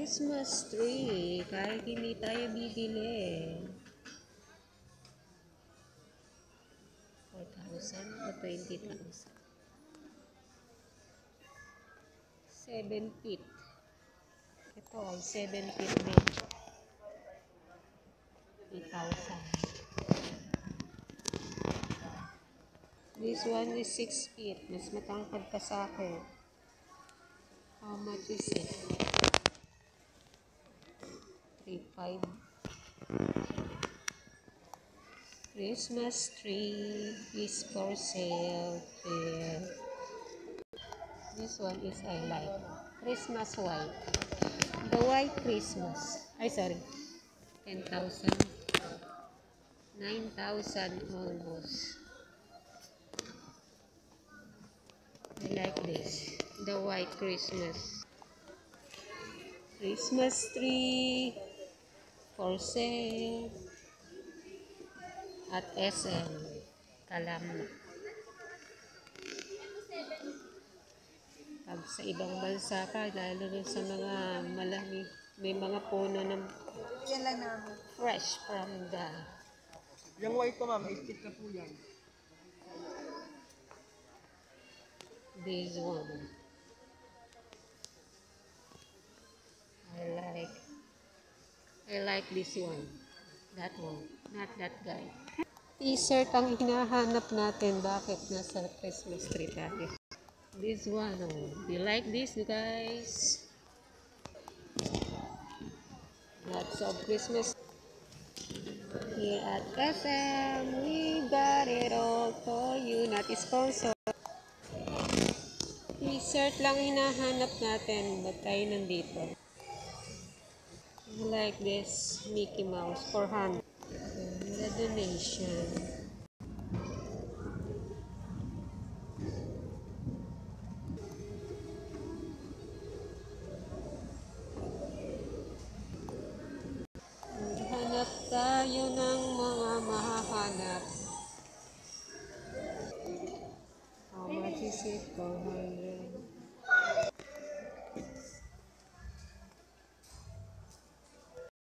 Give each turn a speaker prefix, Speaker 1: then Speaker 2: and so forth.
Speaker 1: Christmas tree. Kahit hindi tayo bibili. 4,000 o 20,000. 7 feet. Ito ay 7 feet din. 8,000. This one is 6 feet. Mas matangkad pa sa akin. How much is it? 3,500. Christmas tree is for sale here. This one is I like. Christmas white. The white Christmas. Ay, sorry. 10,000. 9,000 almost. I like this. The white Christmas. Christmas tree for sale at SM Kalamna. Pag sa ibang bansa ka, lalo rin sa mga malamig, may mga puno ng
Speaker 2: Yan lang namin.
Speaker 1: fresh from the...
Speaker 2: Yung white ko ma'am, 8 feet na po yan.
Speaker 1: This one. I like this one. That one. Not that guy. T-shirt ang hinahanap natin. Bakit nasa Christmas tree tayo? This one. Oh. You like this, guys? Lots of Christmas. Here at SM, we got it all for you. Not sponsor. T-shirt lang hinahanap natin. Ba't tayo nandito? Like this Mickey Mouse 400. The donation. Hanap tayo ng mga mahahanap. How much is it? 400.